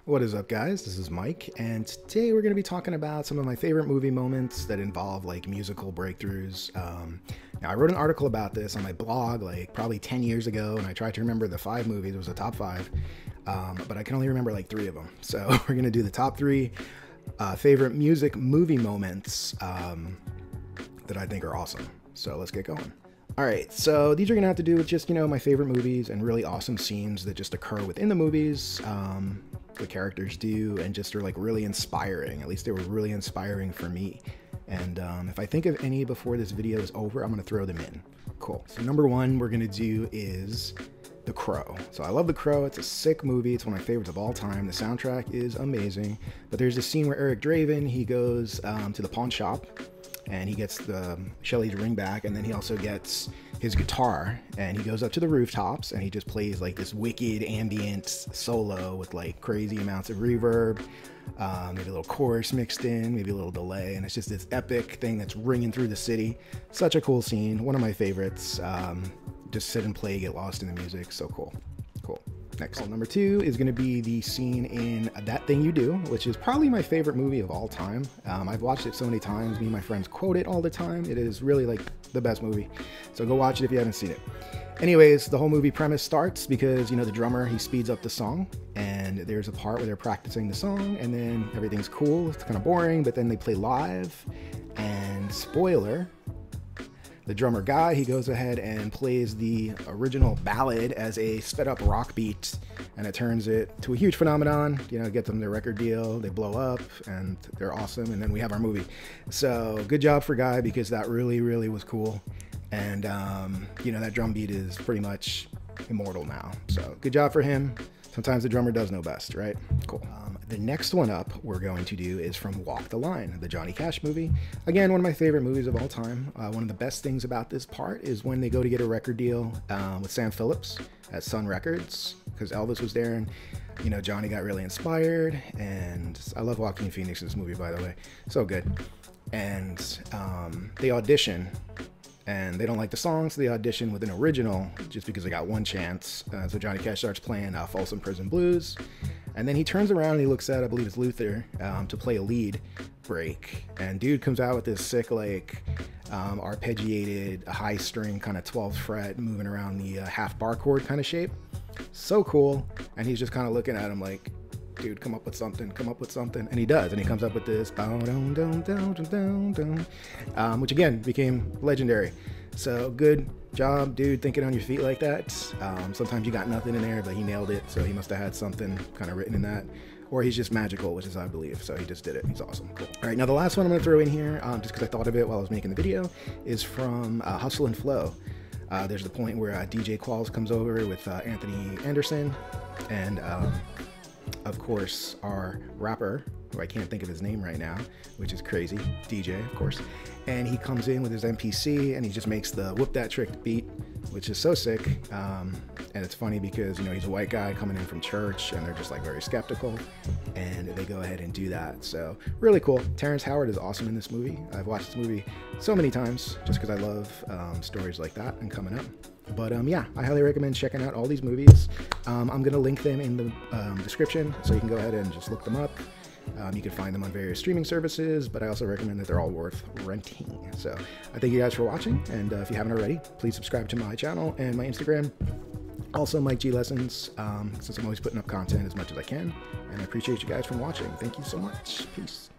What is up, guys? This is Mike, and today we're going to be talking about some of my favorite movie moments that involve like musical breakthroughs. Now, I wrote an article about this on my blog like probably 10 years ago, and I tried to remember the 5 movies. It was the top 5, but I can only remember like 3 of them. So we're going to do the top 3 favorite music movie moments that I think are awesome. So let's get going. All right, so these are gonna have to do with just, my favorite movies and really awesome scenes that just occur within the movies, the characters do, and just are like really inspiring. At least they were really inspiring for me. And if I think of any before this video is over, I'm gonna throw them in. Cool. So number 1 we're gonna do is The Crow. So I love The Crow. It's a sick movie. It's one of my favorites of all time. The soundtrack is amazing. But there's this scene where Eric Draven, he goes to the pawn shop, and he gets the Shelley's ring back, and then he also gets his guitar, and he goes up to the rooftops and he just plays like this wicked ambient solo with like crazy amounts of reverb, maybe a little chorus mixed in, maybe a little delay, and it's just this epic thing that's ringing through the city. Such a cool scene, one of my favorites. Just sit and play, get lost in the music. So cool. Next, number 2 is going to be the scene in That Thing You Do, which is probably my favorite movie of all time. I've watched it so many times. Me and my friends quote it all the time. It is really like the best movie. So go watch it if you haven't seen it. Anyways, the whole movie premise starts because, the drummer, he speeds up the song, and there's a part where they're practicing the song, and then everything's cool. It's kind of boring, but then they play live, and spoiler, the drummer guy, he goes ahead and plays the original ballad as a sped up rock beat, and it turns it to a huge phenomenon. Get them their record deal, they blow up, and they're awesome, and then we have our movie. So good job for Guy, because that really was cool. And that drum beat is pretty much immortal now. So good job for him. Sometimes the drummer does know best, right? Cool. The next one up we're going to do is from Walk the Line, the Johnny Cash movie. Again, one of my favorite movies of all time. One of the best things about this part is when they go to get a record deal with Sam Phillips at Sun Records, because Elvis was there, and Johnny got really inspired. And I love Joaquin Phoenix in this movie, by the way. So good. And they audition, and they don't like the song, so they audition with an original just because they got one chance. So Johnny Cash starts playing Folsom Prison Blues, and then he turns around and he looks at, I believe it's Luther, to play a lead break, and dude comes out with this sick arpeggiated high string kind of 12th fret moving around the half bar chord kind of shape. So cool. And he's just kind of looking at him like, dude, come up with something, and he does, and he comes up with this which again became legendary. So good job, dude, thinking on your feet like that. Sometimes you got nothing in there, but he nailed it, so he must have had something kind of written in that, or he's just magical, which is I believe. So he just did it. He's awesome. Cool. All right, now the last one I'm going to throw in here, just because I thought of it while I was making the video, is from Hustle and Flow. There's the point where DJ Qualls comes over with Anthony Anderson, and of course, our rapper, who I can't think of his name right now, which is crazy, DJ, of course, and he comes in with his MPC, and he just makes the Whoop That Trick beat, which is so sick. And it's funny because, he's a white guy coming in from church, and they're just like very skeptical, and they go ahead and do that. So really cool. Terrence Howard is awesome in this movie. I've watched this movie so many times just because I love stories like that and coming up. But yeah, I highly recommend checking out all these movies. I'm going to link them in the description, so you can go ahead and just look them up. You can find them on various streaming services, but I also recommend that they're all worth renting. So I thank you guys for watching, and if you haven't already, please subscribe to my channel and my Instagram. Also, Mike G Lessons, since I'm always putting up content as much as I can, and I appreciate you guys for watching. Thank you so much. Peace.